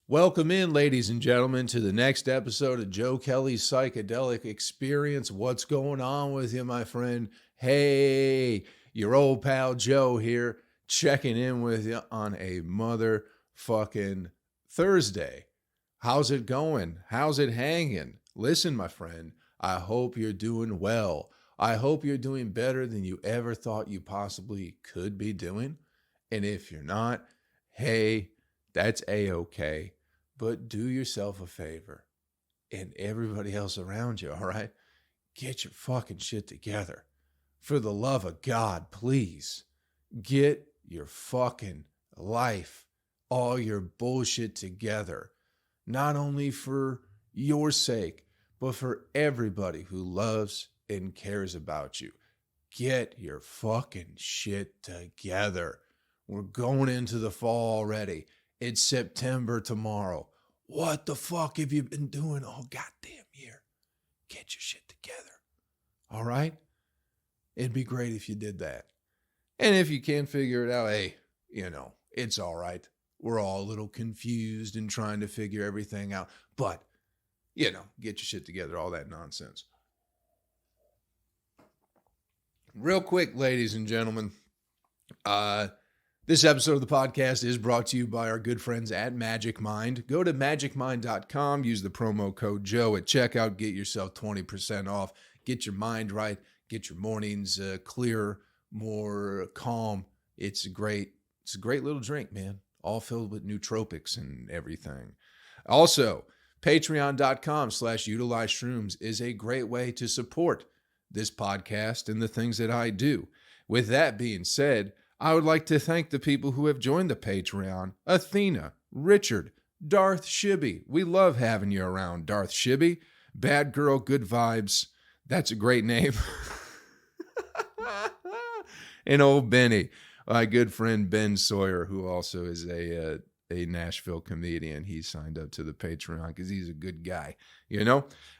Welcome in, ladies and gentlemen, to the next episode of Joe Kelley's Psychedelic Experience. What's going on with you, my friend? Hey, your old pal Joe here, checking in with you on a motherfucking Thursday. How's it going? How's it hanging? Listen, my friend, I hope you're doing well. I hope you're doing better than you ever thought you possibly could be doing. And if you're not, hey, that's A-okay. But do yourself a favor and everybody else around you, all right? Get your fucking shit together. For the love of God, please. Get your fucking life, all your bullshit together. Not only for your sake, but for everybody who loves and cares about you. Get your fucking shit together. We're going into the fall already. It's September tomorrow. What the fuck have you been doing all goddamn year? Get your shit together. All right? It'd be great if you did that. And if you can't figure it out, hey, it's all right. We're all a little confused and trying to figure everything out. But, get your shit together, all that nonsense. Real quick, ladies and gentlemen, this episode of the podcast is brought to you by our good friends at Magic Mind. Go to magicmind.com, use the promo code Joe at checkout, get yourself 20% off, get your mind right, get your mornings clearer, more calm. It's a great little drink, man, all filled with nootropics and everything. Also, patreon.com/utilize shrooms is a great way to support this podcast and the things that I do. With that being said, I would like to thank the people who have joined the Patreon. Athena, Richard, Darth Shibby. We love having you around, Darth Shibby. Bad Girl, Good Vibes. That's a great name. And old Benny, my good friend Ben Sawyer, who also is a Nashville comedian. He signed up to the Patreon because he's a good guy.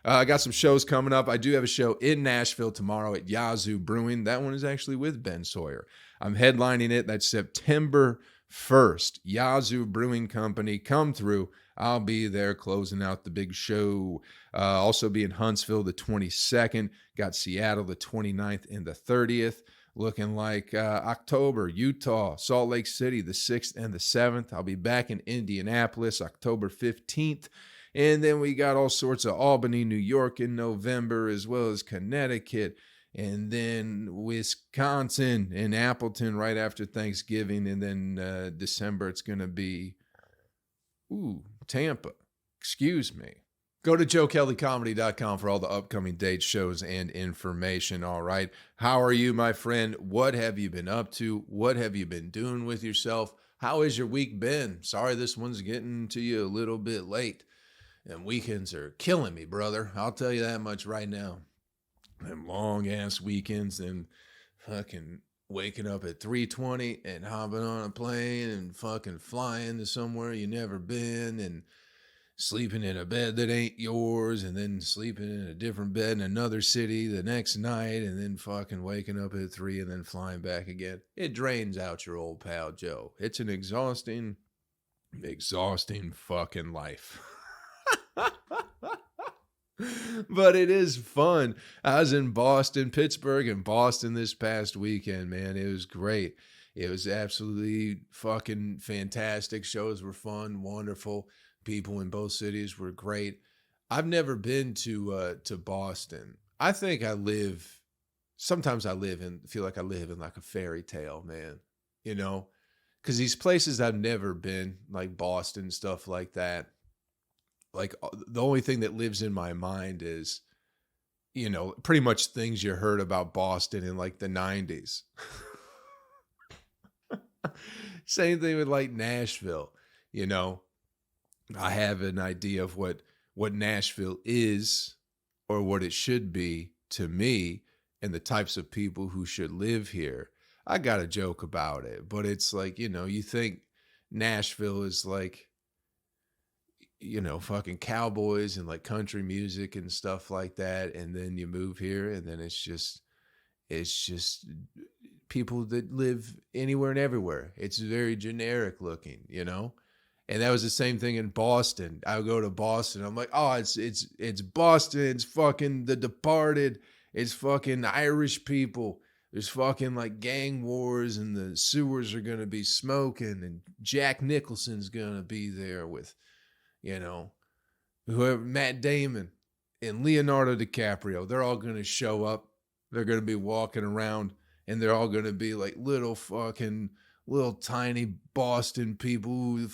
I got some shows coming up. I do have a show in Nashville tomorrow at Yazoo Brewing. That one is actually with Ben Sawyer. I'm headlining it. That's September 1st. Yazoo Brewing Company, come through. I'll be there closing out the big show. Also be in Huntsville the 22nd. Got Seattle the 29th and the 30th. Looking like October, Utah, Salt Lake City the 6th and the 7th. I'll be back in Indianapolis October 15th. And then we got all sorts of Albany, New York in November, as well as Connecticut. And then Wisconsin and Appleton right after Thanksgiving. And then December, it's going to be, Tampa. Excuse me. Go to joekellycomedy.com for all the upcoming dates, shows, and information, all right? How are you, my friend? What have you been up to? What have you been doing with yourself? How has your week been? Sorry, this one's getting to you a little bit late. And weekends are killing me, brother. I'll tell you that much right now. Them long-ass weekends and fucking waking up at 3:20 and hopping on a plane and fucking flying to somewhere you never been and sleeping in a bed that ain't yours and then sleeping in a different bed in another city the next night and then fucking waking up at 3 and then flying back again. It drains out your old pal Joe. It's an exhausting fucking life. But it is fun. I was in Pittsburgh and Boston this past weekend, man. It was great. It was absolutely fucking fantastic. Shows were fun, wonderful. People in both cities were great. I've never been to Boston. I think sometimes I feel like I live in like a fairy tale, man. Because these places I've never been, like Boston, stuff like that. Like the only thing that lives in my mind is, pretty much things you heard about Boston in like the 90s. Same thing with like Nashville, I have an idea of what Nashville is or what it should be to me and the types of people who should live here. I got a joke about it, but it's like, you think Nashville is like, fucking cowboys and like country music and stuff like that. And then you move here and then it's just people that live anywhere and everywhere. It's very generic looking, And that was the same thing in Boston. I would go to Boston. I'm like, oh, it's Boston. It's fucking The Departed. It's fucking Irish people. There's fucking like gang wars, and the sewers are gonna be smoking, and Jack Nicholson's gonna be there with, you know, whoever, Matt Damon and Leonardo DiCaprio. They're all gonna show up. They're gonna be walking around, and they're all gonna be like little tiny Boston people who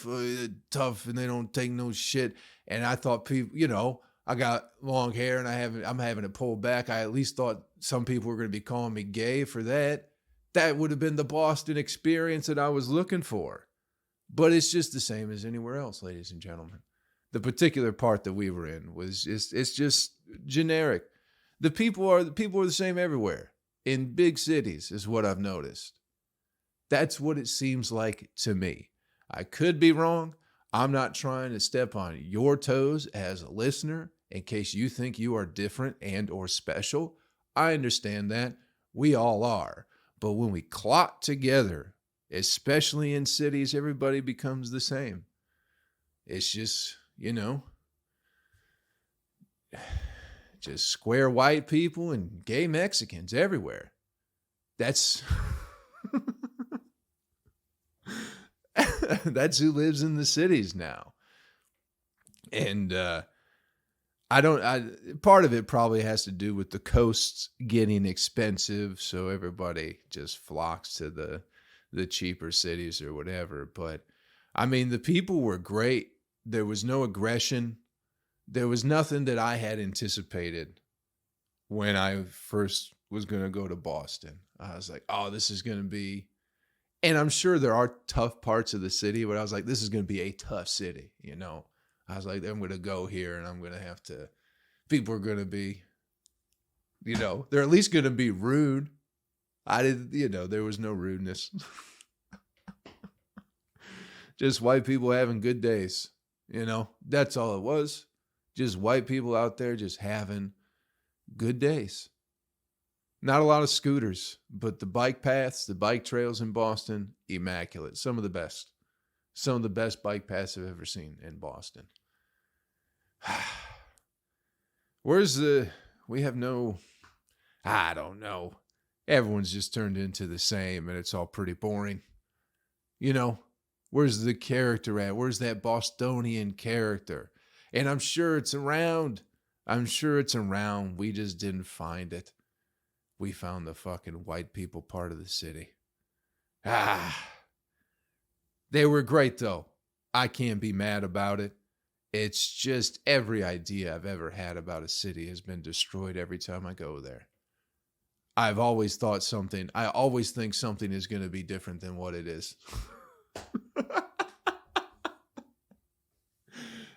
tough and they don't take no shit. And I thought people, I got long hair and I'm having it pulled back. I at least thought some people were going to be calling me gay for that. That would have been the Boston experience that I was looking for. But it's just the same as anywhere else, ladies and gentlemen. The particular part that we were in it's just generic. The people are the same everywhere. In big cities is what I've noticed. That's what it seems like to me. I could be wrong. I'm not trying to step on your toes as a listener in case you think you are different and or special. I understand that. We all are. But when we clot together, especially in cities, everybody becomes the same. It's just, just square white people and gay Mexicans everywhere. That's... That's who lives in the cities now. And part of it probably has to do with the coasts getting expensive, so everybody just flocks to the cheaper cities or whatever. But I mean, the people were great. There was no aggression. There was nothing that I had anticipated when I first was going to go to Boston. I was like, oh, this is going to be... And I'm sure there are tough parts of the city, but I was like, this is going to be a tough city, I was like, I'm going to go here and I'm going to have to, people are going to be, they're at least going to be rude. There was no rudeness. Just white people having good days, that's all it was. Just white people out there just having good days. Not a lot of scooters, but the bike paths, the bike trails in Boston, immaculate. Some of the best bike paths I've ever seen in Boston. I don't know. Everyone's just turned into the same and it's all pretty boring. Where's the character at? Where's that Bostonian character? And I'm sure it's around. We just didn't find it. We found the fucking white people part of the city. They were great though. I can't be mad about it. It's just every idea I've ever had about a city has been destroyed every time I go there. I always think something is going to be different than what it is.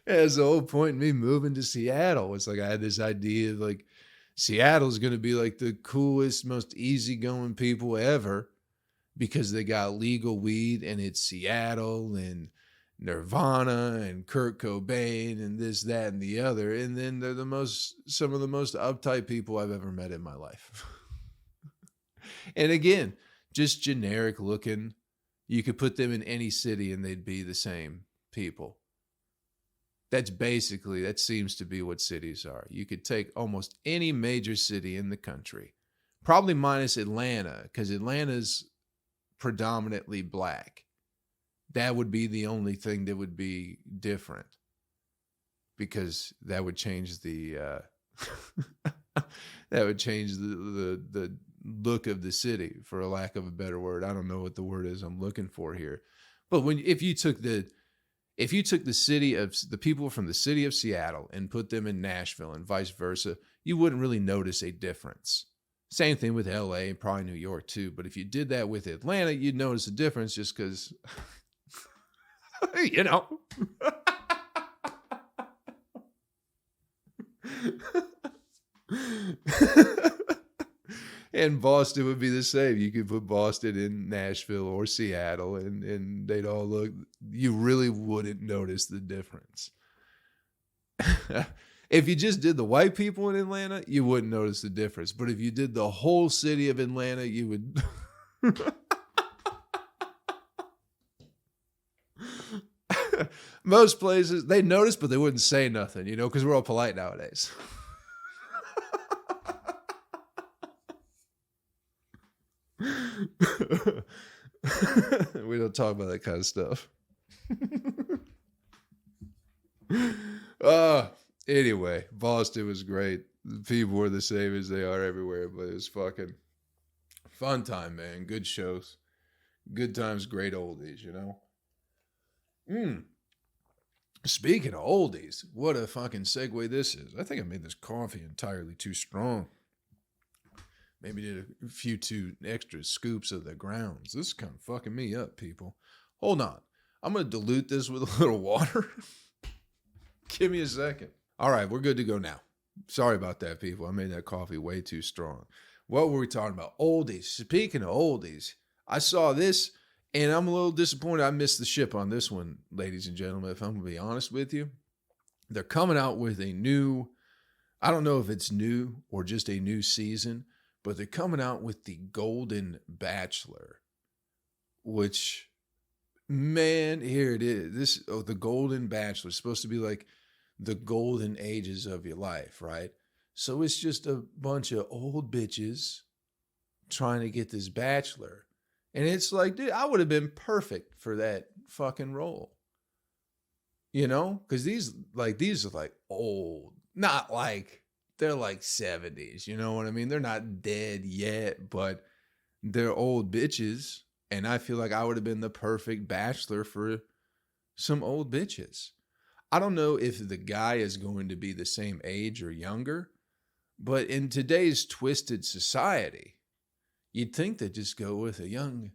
That's the whole point in me moving to Seattle. It's like I had this idea of like, Seattle's going to be like the coolest, most easygoing people ever because they got legal weed and it's Seattle and Nirvana and Kurt Cobain and this, that, and the other. And then they're some of the most uptight people I've ever met in my life. And again, just generic looking. You could put them in any city and they'd be the same people. That seems to be what cities are. You could take almost any major city in the country, probably minus Atlanta, because Atlanta's predominantly black. That would be the only thing that would be different, because that would change the the look of the city, for a lack of a better word. I don't know what the word is I'm looking for here, but if you took the people from the city of Seattle and put them in Nashville and vice versa, you wouldn't really notice a difference. Same thing with LA and probably New York too. But if you did that with Atlanta, you'd notice a difference just because, And Boston would be the same. You could put Boston in Nashville or Seattle and they'd all look, you really wouldn't notice the difference. If you just did the white people in Atlanta, you wouldn't notice the difference. But if you did the whole city of Atlanta, you would. Most places, they notice, but they wouldn't say nothing, you know, because we're all polite nowadays. We don't talk about that kind of stuff. Anyway, Boston was great. The people were the same as they are everywhere, but it was fucking fun time, man. Good shows. Good times, great oldies, you know? Speaking of oldies, what a fucking segue this is. I think I made this coffee entirely too strong. Maybe did a few too extra scoops of the grounds. This is kind of fucking me up, people. Hold on. I'm going to dilute this with a little water. Give me a second. All right, we're good to go now. Sorry about that, people. I made that coffee way too strong. What were we talking about? Oldies. Speaking of oldies, I saw this, and I'm a little disappointed I missed the ship on this one, ladies and gentlemen, if I'm going to be honest with you. They're coming out with a new, I don't know if it's new or just a new season, but they're coming out with the Golden Bachelor, which, man, here it is. The Golden Bachelor is supposed to be like the golden ages of your life, right? So it's just a bunch of old bitches trying to get this bachelor. And it's like, dude, I would have been perfect for that fucking role. You know? Because these are like old. Not like, they're like 70s. You know what I mean? They're not dead yet, but they're old bitches. And I feel like I would have been the perfect bachelor for some old bitches. I don't know if the guy is going to be the same age or younger, but in today's twisted society, you'd think they'd just go with a young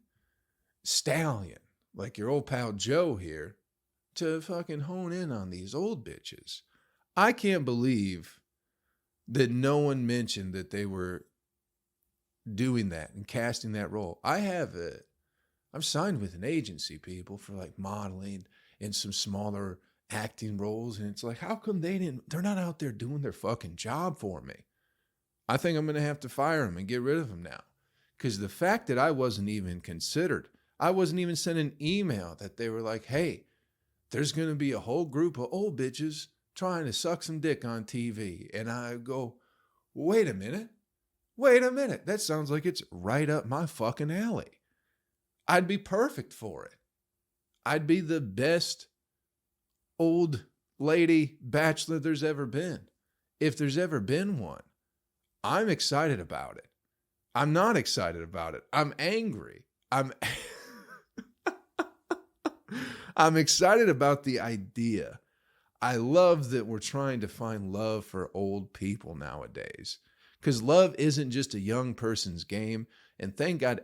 stallion, like your old pal Joe here, to fucking hone in on these old bitches. I can't believe that no one mentioned that they were doing that and casting that role. I'm signed with an agency, people, for like modeling and some smaller acting roles, and it's like, how come they're not out there doing their fucking job for me? I think I'm going to have to fire them and get rid of them now. Because the fact that I wasn't even considered, I wasn't even sent an email that they were like, hey, there's going to be a whole group of old bitches trying to suck some dick on TV. And I go, wait a minute. That sounds like it's right up my fucking alley. I'd be perfect for it. I'd be the best old lady bachelor there's ever been. If there's ever been one. I'm excited about it. I'm not excited about it. I'm angry. I'm excited about the idea. I love that we're trying to find love for old people nowadays. Because love isn't just a young person's game. And thank God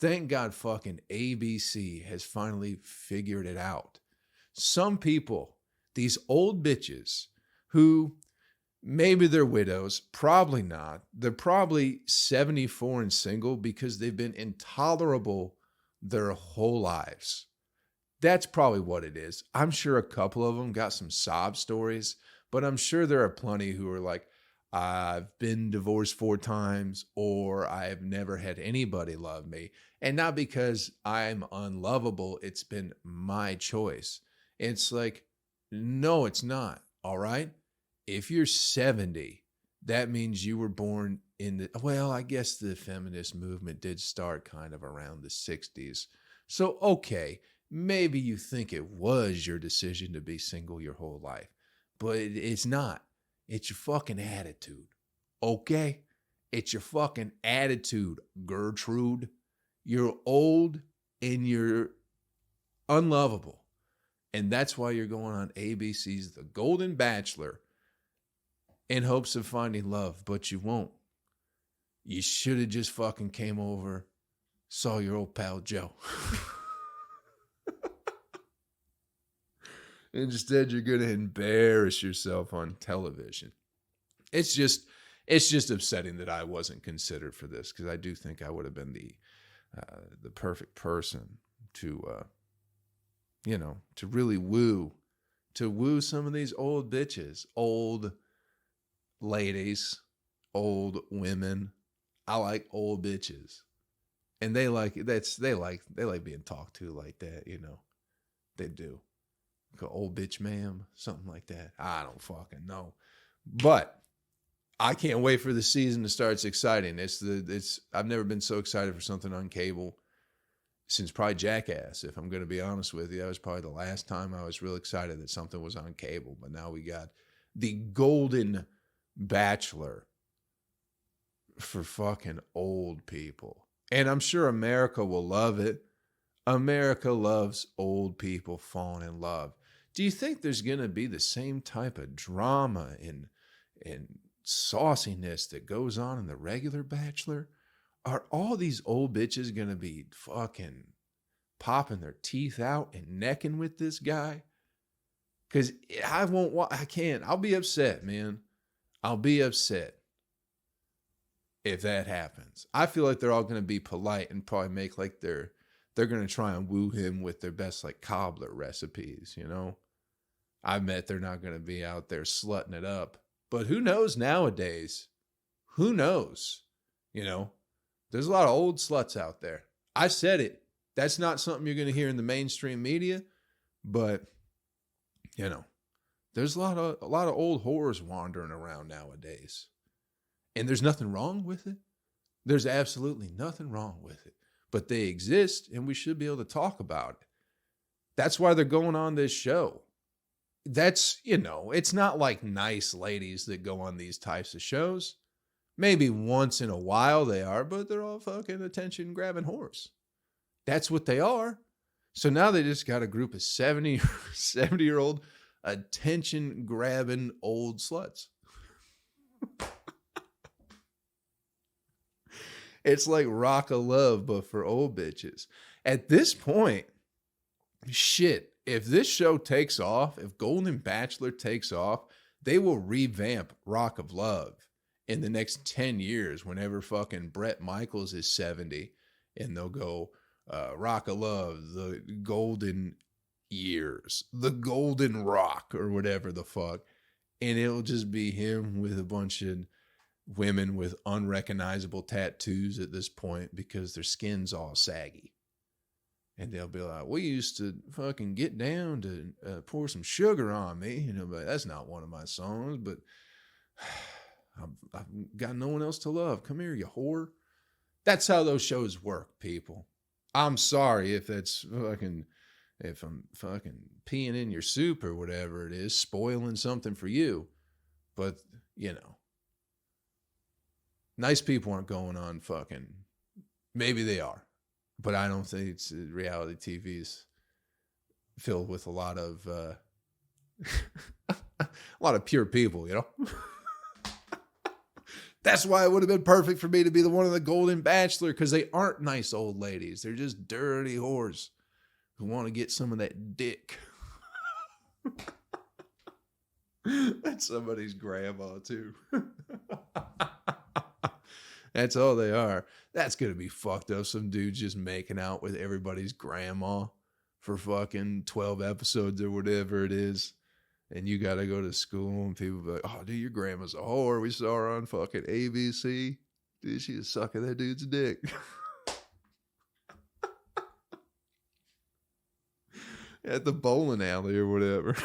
thank God fucking ABC has finally figured it out. Some people, these old bitches who maybe they're widows, probably not. They're probably 74 and single because they've been intolerable their whole lives. That's probably what it is. I'm sure a couple of them got some sob stories, but I'm sure there are plenty who are like, I've been divorced 4 times, or I have never had anybody love me. And not because I'm unlovable, it's been my choice. It's like, no, it's not. All right. If you're 70, that means you were born I guess the feminist movement did start kind of around the 60s. So, okay, maybe you think it was your decision to be single your whole life, but it's not. It's your fucking attitude. Okay? It's your fucking attitude, Gertrude. You're old and you're unlovable. And that's why you're going on ABC's The Golden Bachelor in hopes of finding love, but you won't. You should have just fucking came over, saw your old pal Joe. Instead, you're going to embarrass yourself on television. It's just upsetting that I wasn't considered for this, because I do think I would have been the perfect person to really woo some of these old bitches, old ladies, old women. I like old bitches, and they like being talked to like that. You know, they do. Old bitch ma'am, something like that. I don't fucking know. But I can't wait for the season to start. It's exciting. I've never been so excited for something on cable since probably Jackass, if I'm going to be honest with you. That was probably the last time I was real excited that something was on cable. But now we got the Golden Bachelor for fucking old people. And I'm sure America will love it. America loves old people falling in love. Do you think there's going to be the same type of drama and sauciness that goes on in the regular Bachelor? Are all these old bitches going to be fucking popping their teeth out and necking with this guy? Because I can't. I'll be upset, man. I'll be upset if that happens. I feel like they're all going to be polite and probably make like they're going to try and woo him with their best like cobbler recipes, you know? I bet they're not going to be out there slutting it up. But who knows nowadays? Who knows? You know? There's a lot of old sluts out there. I said it. That's not something you're going to hear in the mainstream media, but you know, there's a lot of old whores wandering around nowadays. And there's nothing wrong with it. There's absolutely nothing wrong with it. But they exist and we should be able to talk about it. That's why they're going on this show. That's, you know, it's not like nice ladies that go on these types of shows. Maybe once in a while they are, but they're all fucking attention grabbing whores. That's what they are. So now they just got a group of 70-year-old attention grabbing old sluts. It's like Rock of Love, but for old bitches. At this point, shit, if this show takes off, if Golden Bachelor takes off, they will revamp Rock of Love in the next 10 years whenever fucking Bret Michaels is 70, and they'll go Rock of Love, the golden years, the golden rock, or whatever the fuck. And it'll just be him with a bunch of women with unrecognizable tattoos at this point because their skin's all saggy. And they'll be like, we used to fucking get down to pour some sugar on me. You know, but that's not one of my songs, but I've got no one else to love. Come here, you whore. That's how those shows work, people. I'm sorry if I'm fucking peeing in your soup or whatever it is, spoiling something for you. But, you know, nice people aren't going on fucking, maybe they are, but I don't think it's reality TV's filled with a lot of pure people, you know? That's why it would have been perfect for me to be the one of the Golden Bachelor, because they aren't nice old ladies. They're just dirty whores who want to get some of that dick. That's somebody's grandma, too. That's all they are. That's going to be fucked up. Some dude just making out with everybody's grandma for fucking 12 episodes or whatever it is. And you got to go to school and people be like, oh, dude, your grandma's a whore. We saw her on fucking ABC. Dude, she was sucking that dude's dick. At the bowling alley or whatever.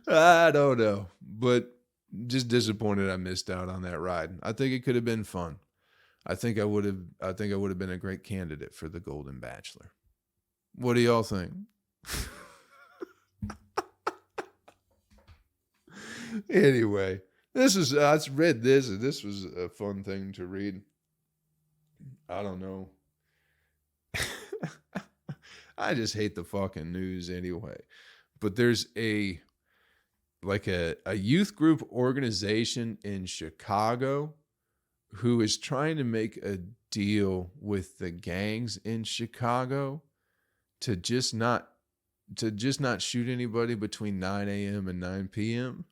I don't know. But just disappointed I missed out on that ride. I think it could have been fun. I think I would have been a great candidate for the Golden Bachelor. What do y'all think? Anyway, I read this, and this was a fun thing to read. I don't know. I just hate the fucking news anyway. But there's a youth group organization in Chicago who is trying to make a deal with the gangs in Chicago to just not shoot anybody between 9 a.m. and 9 p.m.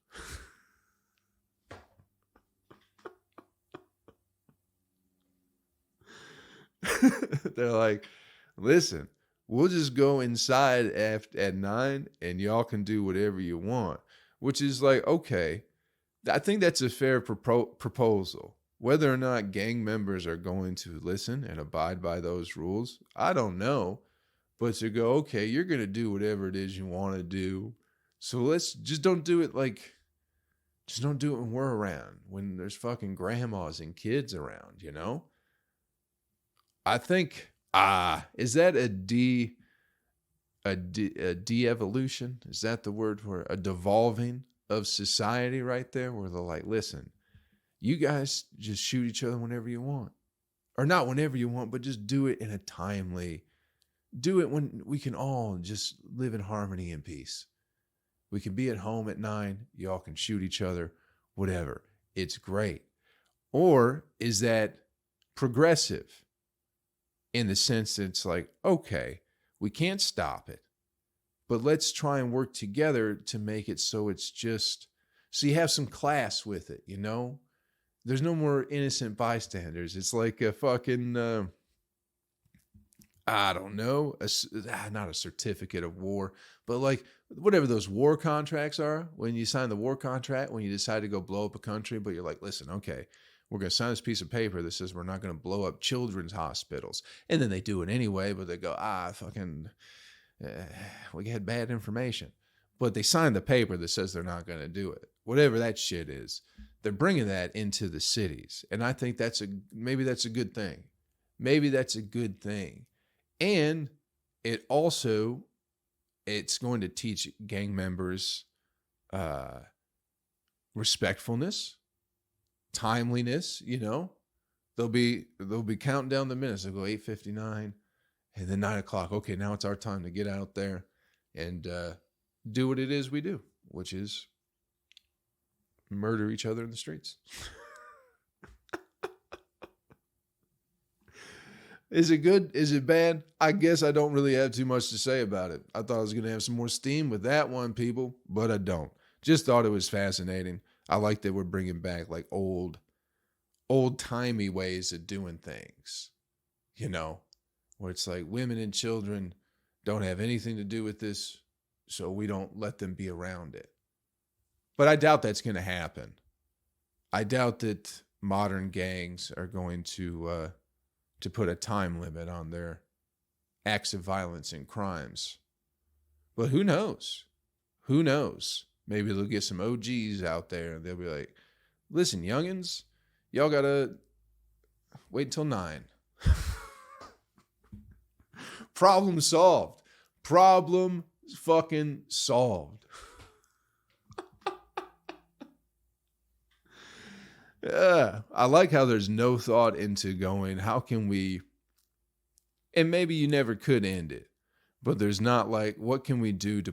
They're like, listen, we'll just go inside at 9 and y'all can do whatever you want. Which is like, okay, I think that's a fair proposal. Whether or not gang members are going to listen and abide by those rules, I don't know. but to go, okay, you're going to do whatever it is you want to do. So let's just don't do it just don't do it when we're around, when there's fucking grandmas and kids around, you know? I think, is that a de-evolution? Is that the word for a devolving of society right there? Where they're like, listen, you guys just shoot each other whenever you want. Or not whenever you want, but just do it in a timely, do it when we can all just live in harmony and peace. We can be at home at 9, y'all can shoot each other, whatever. It's great. Or is that progressive in the sense that it's like, okay, we can't stop it, but let's try and work together to make it so it's just, so you have some class with it, you know? There's no more innocent bystanders. It's like a fucking, I don't know, not a certificate of war, but like whatever those war contracts are, when you sign the war contract, when you decide to go blow up a country, but you're like, listen, okay, we're going to sign this piece of paper that says we're not going to blow up children's hospitals. And then they do it anyway, but they go, we had bad information. But they signed the paper that says they're not going to do it. Whatever that shit is, they're bringing that into the cities. And I think maybe that's a good thing. Maybe that's a good thing. And it's going to teach gang members respectfulness, timeliness, you know. They'll be counting down the minutes. They'll go 8:59 and then 9 o'clock. Okay, now it's our time to get out there and do what it is we do, which is murder each other in the streets. Is it good? Is it bad? I guess I don't really have too much to say about it. I thought I was going to have some more steam with that one, people, but I don't. Just thought it was fascinating. I like that we're bringing back like old-timey ways of doing things, you know, where it's like women and children don't have anything to do with this, so we don't let them be around it. But I doubt that's going to happen. I doubt that modern gangs are going to put a time limit on their acts of violence and crimes. But who knows? Who knows? Maybe they'll get some OGs out there and they'll be like, listen, youngins, y'all got to wait until 9. Problem solved. Problem fucking solved. Yeah, I like how there's no thought into going, how can we, and maybe you never could end it, but there's not like, what can we do to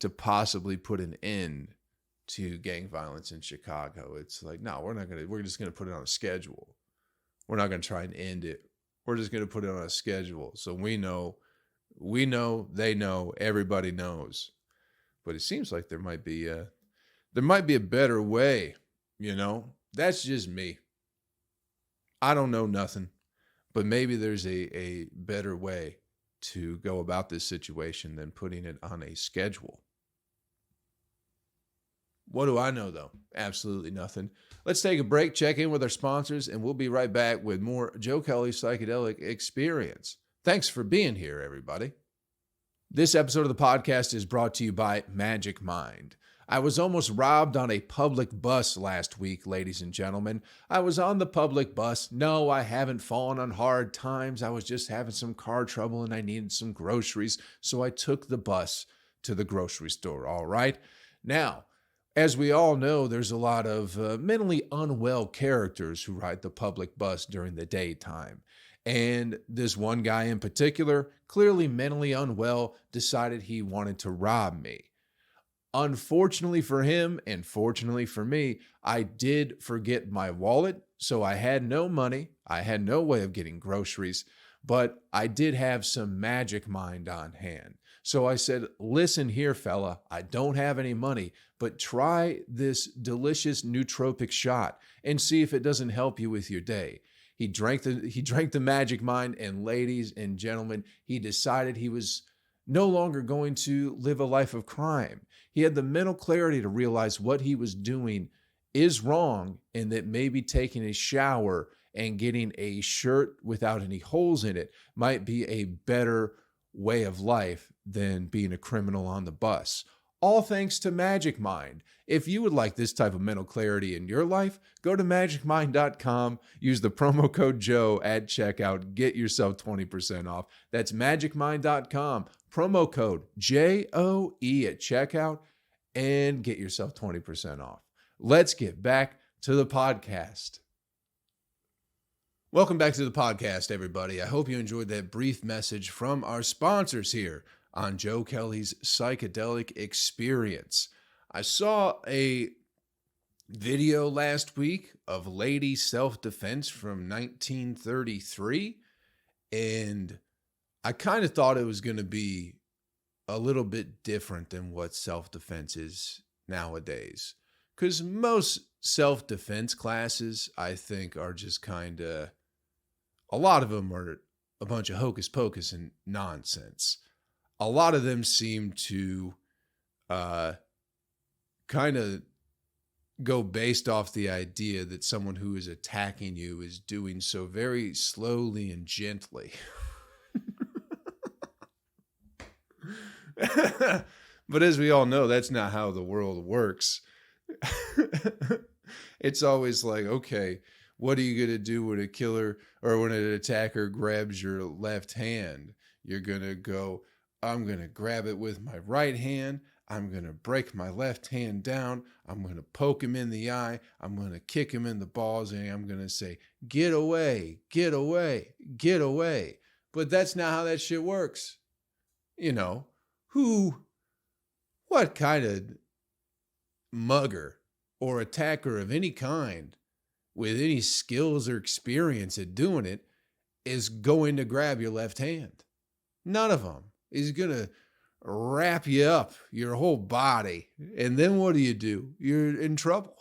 possibly put an end to gang violence in Chicago? It's like, no, we're just going to put it on a schedule. We're not going to try and end it. We're just going to put it on a schedule. So we know, they know, everybody knows. But it seems like there might be a better way, you know? That's just me. I don't know nothing, but maybe there's a better way to go about this situation than putting it on a schedule. What do I know, though? Absolutely nothing. Let's take a break, check in with our sponsors, and we'll be right back with more Joe Kelley Psychedelic Experience. Thanks for being here, everybody. This episode of the podcast is brought to you by Magic Mind. I was almost robbed on a public bus last week, ladies and gentlemen. I was on the public bus. No, I haven't fallen on hard times. I was just having some car trouble and I needed some groceries, so I took the bus to the grocery store, all right? Now, as we all know, there's a lot of mentally unwell characters who ride the public bus during the daytime. And this one guy in particular, clearly mentally unwell, decided he wanted to rob me. Unfortunately for him, and fortunately for me, I did forget my wallet, so I had no money. I had no way of getting groceries, but I did have some Magic Mind on hand. So I said, listen here, fella, I don't have any money, but try this delicious nootropic shot and see if it doesn't help you with your day. He drank the Magic Mind, and ladies and gentlemen, he decided he was no longer going to live a life of crime. He had the mental clarity to realize what he was doing is wrong, and that maybe taking a shower and getting a shirt without any holes in it might be a better way of life than being a criminal on the bus. All thanks to Magic Mind. If you would like this type of mental clarity in your life, go to magicmind.com, use the promo code Joe at checkout, get yourself 20% off. That's magicmind.com, promo code JOE at checkout, and get yourself 20% off. Let's get back to the podcast. Welcome back to the podcast, everybody. I hope you enjoyed that brief message from our sponsors here on Joe Kelley's Psychedelic Experience. I saw a video last week of lady self-defense from 1933, and I kind of thought it was going to be a little bit different than what self-defense is nowadays. Because most self-defense classes, I think, are just kind of, a lot of them are a bunch of hocus pocus and nonsense. A lot of them seem to kind of go based off the idea that someone who is attacking you is doing so very slowly and gently. But as we all know, that's not how the world works. It's always like, okay, what are you going to do when a killer or when an attacker grabs your left hand? You're going to go, I'm going to grab it with my right hand. I'm going to break my left hand down. I'm going to poke him in the eye. I'm going to kick him in the balls. And I'm going to say, get away, get away, get away. But that's not how that shit works. You know, what kind of mugger or attacker of any kind with any skills or experience at doing it is going to grab your left hand? None of them. He's going to wrap you up, your whole body. And then what do? You're in trouble.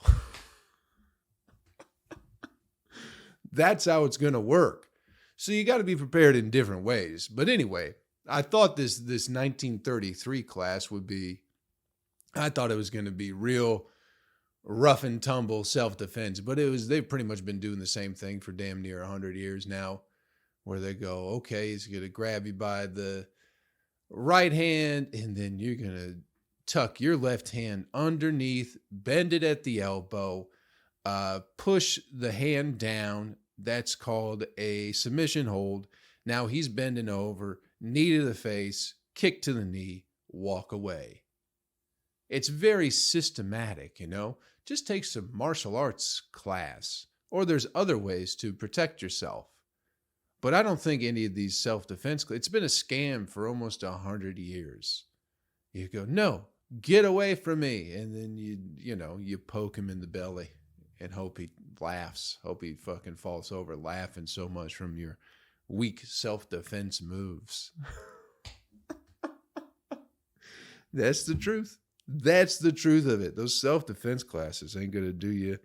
That's how it's going to work. So you got to be prepared in different ways. But anyway, I thought this 1933 class would be, I thought it was going to be real rough and tumble self-defense, but they've pretty much been doing the same thing for damn near 100 years now, where they go, okay, he's going to grab you by the right hand, and then you're going to tuck your left hand underneath, bend it at the elbow, push the hand down. That's called a submission hold. Now he's bending over, knee to the face, kick to the knee, walk away. It's very systematic, you know. Just take some martial arts class, or there's other ways to protect yourself. But I don't think any of these self-defense, it's been a scam for almost 100 years. You go, no, get away from me. And then you poke him in the belly and hope he laughs, hope he fucking falls over laughing so much from your weak self-defense moves. That's the truth. That's the truth of it. Those self-defense classes ain't gonna do you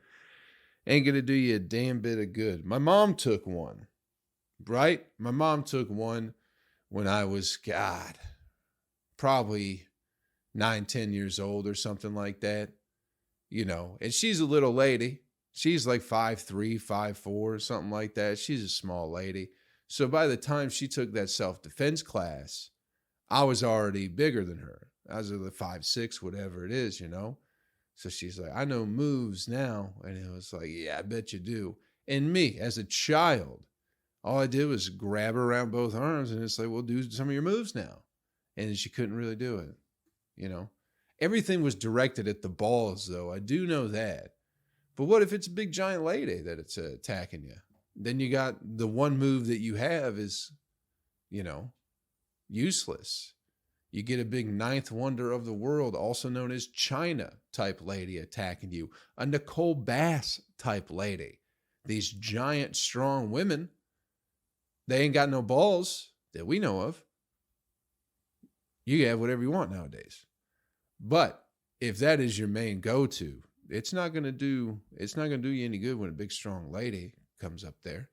a damn bit of good. My mom took one, right? My mom took one when I was, probably 9-10 years old or something like that. You know, and she's a little lady. She's like 5'3", 5'4", something like that. She's a small lady. So by the time she took that self-defense class, I was already bigger than her. I was like 5'6", whatever it is, you know. So she's like, I know moves now. And it was like, yeah, I bet you do. And me, as a child, all I did was grab her around both arms and it's like, well, do some of your moves now. And she couldn't really do it, you know. Everything was directed at the balls, though. I do know that. But what if it's a big giant lady that it's attacking you? Then you got the one move that you have is, you know, useless. You get a big ninth wonder of the world, also known as China type lady attacking you. A Nicole Bass type lady. These giant, strong women, they ain't got no balls that we know of. You can have whatever you want nowadays. But if that is your main go-to, it's not going to do you any good when a big, strong lady comes up there.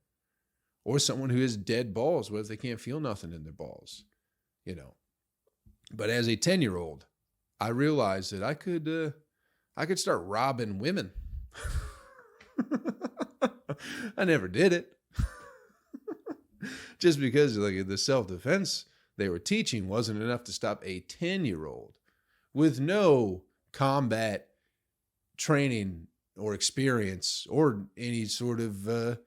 Or someone who has dead balls. What if they can't feel nothing in their balls? You know. But as a 10-year-old, I realized that I could start robbing women. I never did it. Just because like the self-defense they were teaching wasn't enough to stop a 10-year-old with no combat training or experience or any sort of,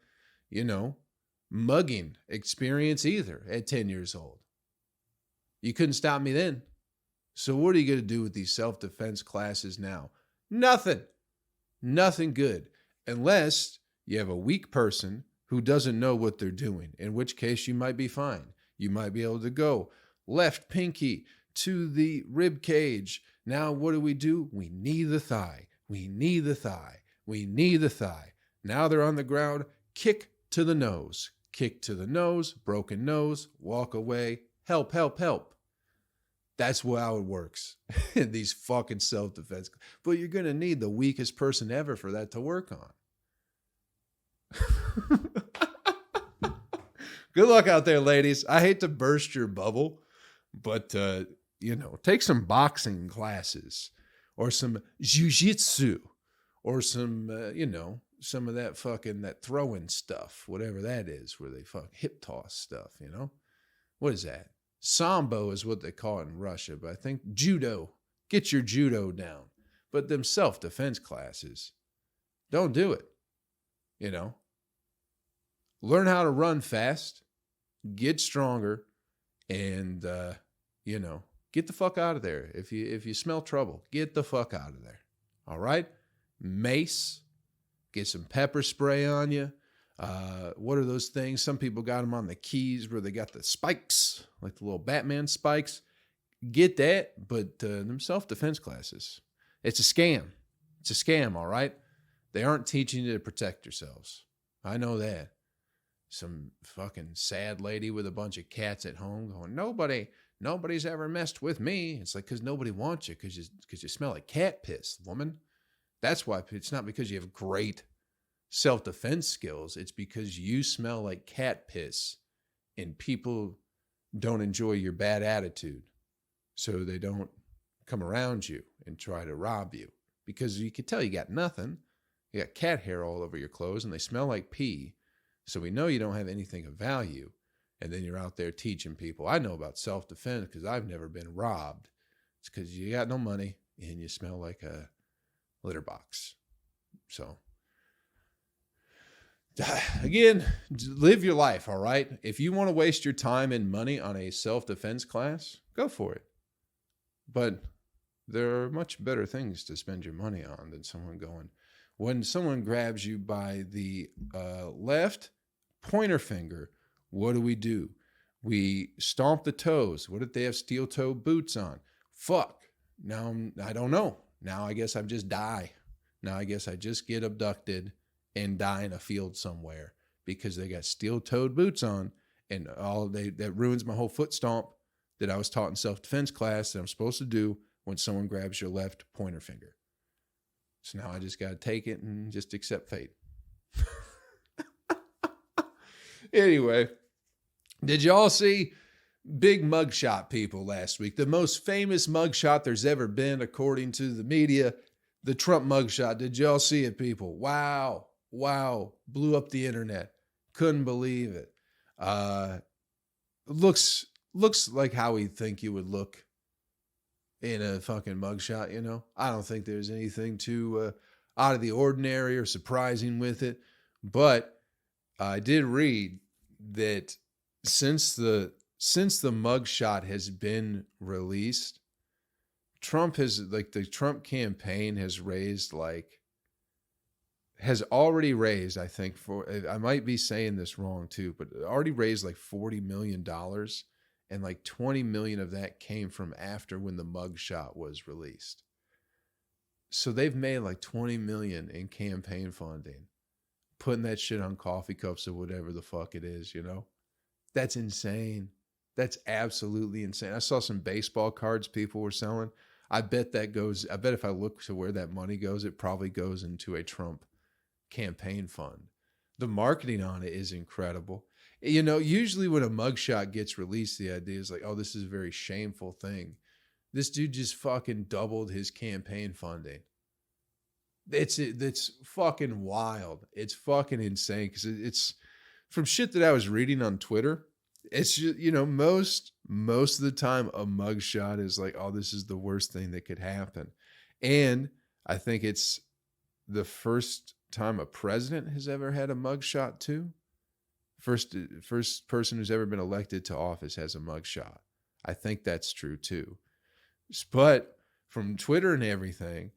mugging experience either at 10 years old. You couldn't stop me then. So what are you going to do with these self-defense classes now? Nothing. Nothing good. Unless you have a weak person who doesn't know what they're doing, in which case you might be fine. You might be able to go left pinky to the rib cage. Now what do? We knee the thigh. We knee the thigh. We knee the thigh. Now they're on the ground. Kick to the nose. Kick to the nose. Broken nose. Walk away. Help, help, help. That's how it works in these fucking self-defense. But you're going to need the weakest person ever for that to work on. Good luck out there, ladies. I hate to burst your bubble, but, take some boxing classes or some jiu-jitsu or some, some of that that throwing stuff, whatever that is, where they hip toss stuff, What is that? Sambo is what they call it in Russia, but I think judo. Get your judo down. But them self-defense classes, don't do it. Learn how to run fast, get stronger, and, get the fuck out of there. If you smell trouble, get the fuck out of there. All right? Mace, get some pepper spray on you. What are those things? Some people got them on the keys where they got the spikes, like the little Batman spikes. Get that, but them self-defense classes, it's a scam. It's a scam, all right? They aren't teaching you to protect yourselves. I know that. Some fucking sad lady with a bunch of cats at home going, nobody's ever messed with me. It's like, because nobody wants you, because you smell like cat piss, woman. That's why. It's not because you have great self-defense skills. It's because you smell like cat piss and people don't enjoy your bad attitude. So they don't come around you and try to rob you, because you can tell you got nothing. You got cat hair all over your clothes and they smell like pee. So we know you don't have anything of value. And then you're out there teaching people. I know about self-defense because I've never been robbed. It's because you got no money and you smell like a litter box. So again, live your life, all right? If you want to waste your time and money on a self-defense class, go for it. But there are much better things to spend your money on than when someone grabs you by the left pointer finger, what do? We stomp the toes. What if they have steel-toed boots on? Fuck. Now I don't know. Now I guess I just die. Now I guess I just get abducted and die in a field somewhere because they got steel-toed boots on, and that ruins my whole foot stomp that I was taught in self-defense class that I'm supposed to do when someone grabs your left pointer finger. So now I just got to take it and just accept fate. Anyway, did y'all see big mugshot people last week? The most famous mugshot there's ever been, according to the media, the Trump mugshot. Did y'all see it, people? Wow. Blew up the internet. Couldn't believe it. Looks like how we think you would look in a fucking mugshot, I don't think there's anything too out of the ordinary or surprising with it. But I did read that since the mugshot has been released, the Trump campaign has already raised, I think, I might be saying this wrong too, but already raised like $40 million. And like 20 million of that came from after when the mugshot was released. So they've made like 20 million in campaign funding, putting that shit on coffee cups or whatever the fuck it is, That's insane. That's absolutely insane. I saw some baseball cards people were selling. I bet if I look to where that money goes, it probably goes into a Trump campaign fund. The marketing on it is incredible. Usually when a mugshot gets released, the idea is like, oh, this is a very shameful thing. This dude just fucking doubled his campaign funding. It's fucking wild. It's fucking insane because it's from shit that I was reading on Twitter. It's just, most of the time a mugshot is like, oh, this is the worst thing that could happen. And I think it's the first time a president has ever had a mugshot too. First person who's ever been elected to office has a mugshot. I think that's true too. But from Twitter and everything,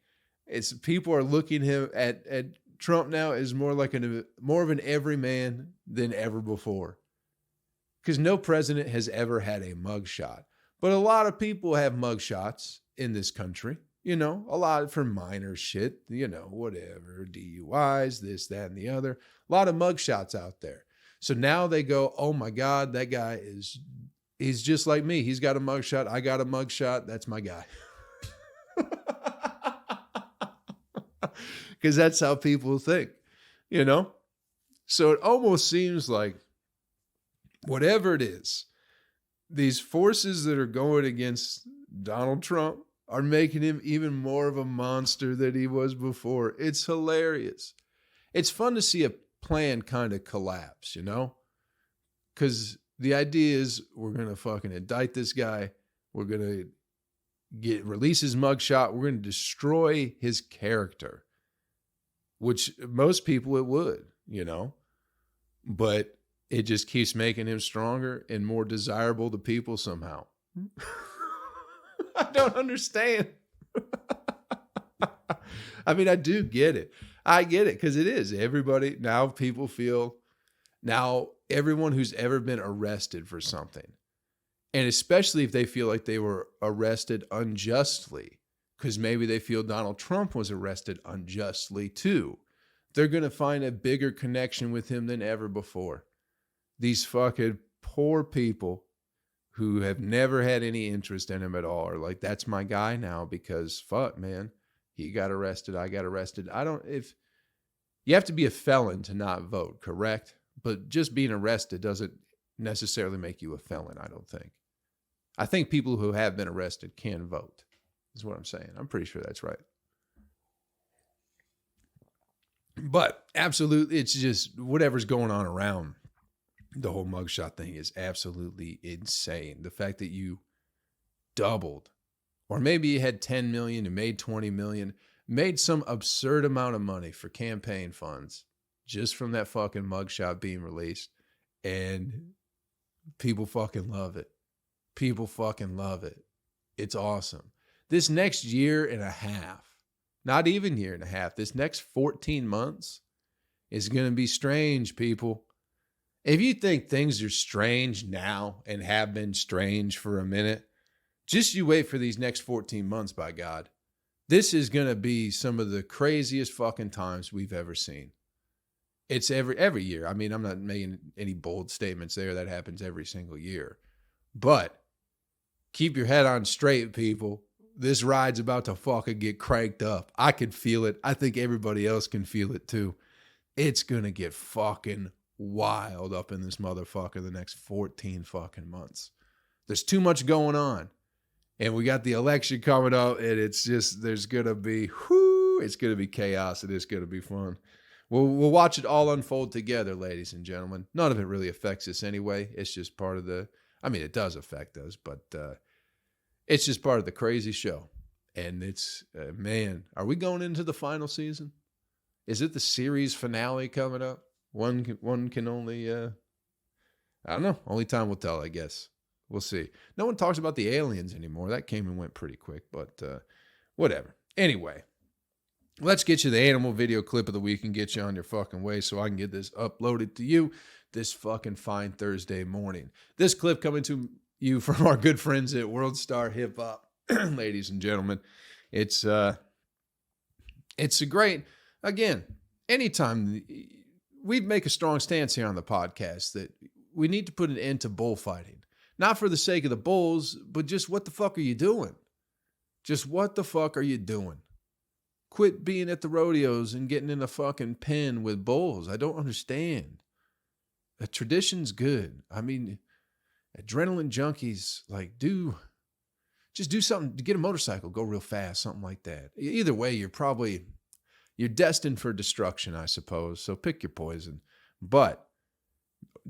it's people are looking at Trump now as more of an everyman than ever before. Because no president has ever had a mugshot. But a lot of people have mugshots in this country. A lot for minor shit, whatever, DUIs, this, that, and the other. A lot of mugshots out there. So now they go, oh my God, that guy he's just like me. He's got a mugshot. I got a mugshot. That's my guy. Because that's how people think, So it almost seems like whatever it is, these forces that are going against Donald Trump are making him even more of a monster than he was before. It's hilarious. It's fun to see a plan kind of collapse, Because the idea is we're going to fucking indict this guy. We're going to release his mugshot. We're going to destroy his character, which most people it would, But it just keeps making him stronger and more desirable to people somehow. I don't understand. I mean, I do get it. I get it because it is. Everybody, now people feel, now everyone who's ever been arrested for something, and especially if they feel like they were arrested unjustly, because maybe they feel Donald Trump was arrested unjustly too, they're going to find a bigger connection with him than ever before. These fucking poor people who have never had any interest in him at all are like, that's my guy now because fuck, man, he got arrested. I got arrested. If you have to be a felon to not vote, correct? But just being arrested doesn't necessarily make you a felon, I don't think. I think people who have been arrested can vote, is what I'm saying. I'm pretty sure that's right. But absolutely, it's just whatever's going on around the whole mugshot thing is absolutely insane. The fact that you doubled, or maybe you had 10 million and made 20 million, made some absurd amount of money for campaign funds just from that fucking mugshot being released. And people fucking love it. People fucking love it. It's awesome. This next year and a half, not even year and a half, this next 14 months is going to be strange, people. If you think things are strange now and have been strange for a minute, just you wait for these next 14 months, by God. This is going to be some of the craziest fucking times we've ever seen. It's every year. I mean, I'm not making any bold statements there. That happens every single year. But keep your head on straight, people. This ride's about to fucking get cranked up. I can feel it. I think everybody else can feel it too. It's going to get fucking wild up in this motherfucker the next 14 fucking months. There's too much going on. And we got the election coming up, and it's just, it's going to be chaos, and it's going to be fun. We'll watch it all unfold together, ladies and gentlemen. None of it really affects us anyway. It's just part of it does affect us, but it's just part of the crazy show. And it's, man, are we going into the final season? Is it the series finale coming up? One can only, I don't know. Only time will tell, I guess. We'll see. No one talks about the aliens anymore. That came and went pretty quick, but whatever. Anyway, let's get you the animal video clip of the week and get you on your fucking way so I can get this uploaded to you this fucking fine Thursday morning. This clip coming to you from our good friends at World Star Hip Hop, ladies and gentlemen. It's a great, again, anytime we make a strong stance here on the podcast that we need to put an end to bullfighting. Not for the sake of the bulls, but just what the fuck are you doing? Just what the fuck are you doing? Quit being at the rodeos and getting in a fucking pen with bulls. I don't understand. A tradition's good. I mean, adrenaline junkies, like, just do something, get a motorcycle, go real fast, something like that. Either way, you're destined for destruction, I suppose. So pick your poison. But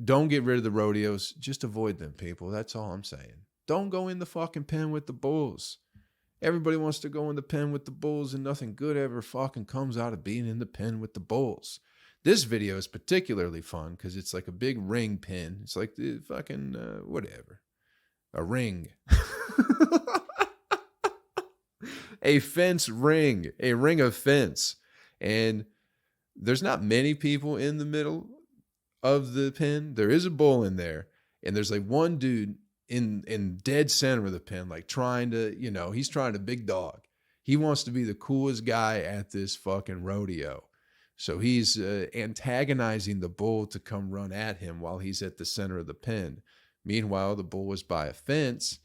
don't get rid of the rodeos. Just avoid them, people. That's all I'm saying. Don't go in the fucking pen with the bulls. Everybody wants to go in the pen with the bulls, and nothing good ever fucking comes out of being in the pen with the bulls. This video is particularly fun because it's like a big ring pin. It's like the fucking, whatever. A ring. A fence ring. A ring of fence. And there's not many people in the middle of the pen. There is a bull in there. And there's like one dude in dead center of the pen, like trying to, he's trying to big dog. He wants to be the coolest guy at this fucking rodeo. So he's antagonizing the bull to come run at him while he's at the center of the pen. Meanwhile, the bull was by a fence,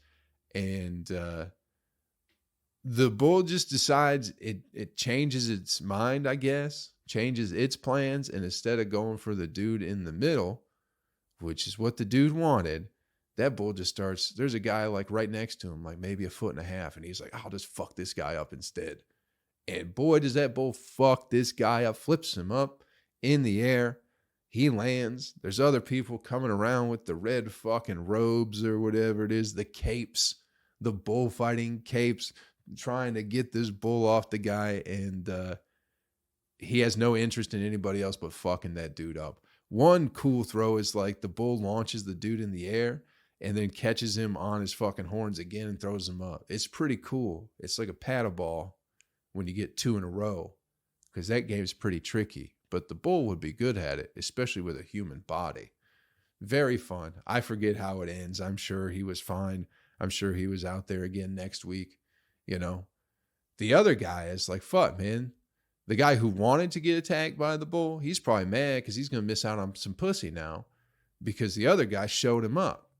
and the bull just decides it changes its mind, I guess, changes its plans, and instead of going for the dude in the middle, which is what the dude wanted, that bull just starts, there's a guy like right next to him, like maybe 1.5 feet, and he's like, I'll just fuck this guy up instead. And boy, does that bull fuck this guy up, flips him up in the air. He lands. There's other people coming around with the red fucking robes or whatever it is, the capes, the bullfighting capes, trying to get this bull off the guy. And he has no interest in anybody else but fucking that dude up. One cool throw is like the bull launches the dude in the air and then catches him on his fucking horns again and throws him up. It's pretty cool. It's like a paddleball when you get 2 in a row, because that game's pretty tricky. But the bull would be good at it, especially with a human body. Very fun. I forget how it ends. I'm sure he was fine. I'm sure he was out there again next week. The other guy is like, fuck, man. The guy who wanted to get attacked by the bull, he's probably mad because he's going to miss out on some pussy now because the other guy showed him up.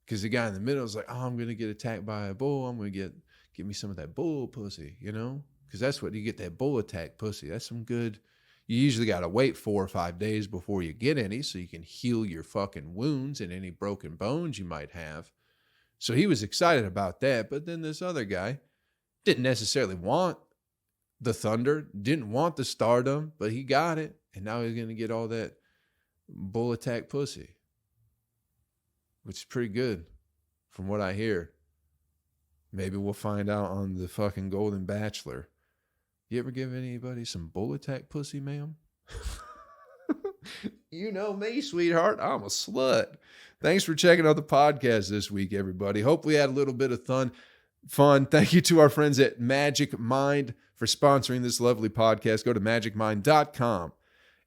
Because the guy in the middle is like, oh, I'm going to get attacked by a bull. I'm going to get me some of that bull pussy, Because that's what you get, that bull attack pussy. That's some good. You usually got to wait 4 or 5 days before you get any so you can heal your fucking wounds and any broken bones you might have. So he was excited about that. But then this other guy didn't necessarily want the thunder, didn't want the stardom, but he got it. And now he's going to get all that bull attack pussy, which is pretty good from what I hear. Maybe we'll find out on the fucking Golden Bachelor. You ever give anybody some bull attack pussy, ma'am? You know me, sweetheart. I'm a slut. Thanks for checking out the podcast this week, everybody. Hope we had a little bit of fun. Thank you to our friends at Magic Mind for sponsoring this lovely podcast. Go to magicmind.com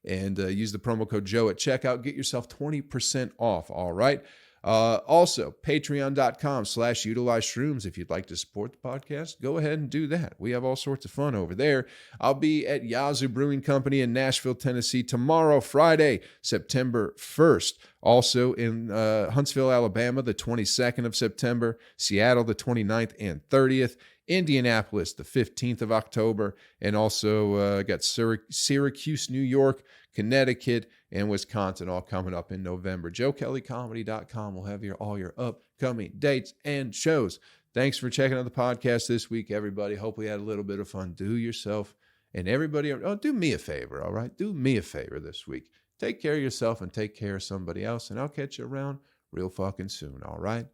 and use the promo code Joe at checkout. Get yourself 20% off, all right? Also, patreon.com/utilize shrooms. If you'd like to support the podcast, go ahead and do that. We have all sorts of fun over there. I'll be at Yazoo Brewing Company in Nashville, Tennessee tomorrow, Friday, September 1st. Also in Huntsville, Alabama, the 22nd of September, Seattle, the 29th and 30th, Indianapolis, the 15th of October, and also got Syracuse, New York, Connecticut, and Wisconsin all coming up in November. JoeKelleyComedy.com will have all your upcoming dates and shows. Thanks for checking out the podcast this week, everybody. Hope we had a little bit of fun. Do yourself and everybody, do me a favor, all right? Do me a favor this week. Take care of yourself and take care of somebody else, and I'll catch you around real fucking soon, all right?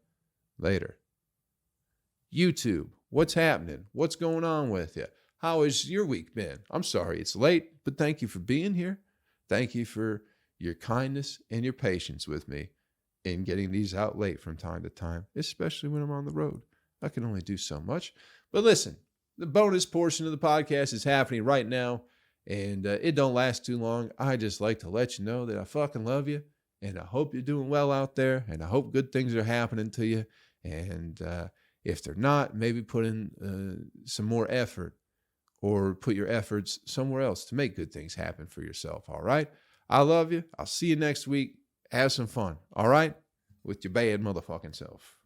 Later. YouTube, what's happening? What's going on with you? How has your week been? I'm sorry it's late, but thank you for being here. Thank you for your kindness and your patience with me in getting these out late from time to time, especially when I'm on the road. I can only do so much. But listen, the bonus portion of the podcast is happening right now, and it don't last too long. I just like to let you know that I fucking love you, and I hope you're doing well out there, and I hope good things are happening to you. And if they're not, maybe put in some more effort, or put your efforts somewhere else to make good things happen for yourself, all right? I love you. I'll see you next week. Have some fun, all right? With your bad motherfucking self.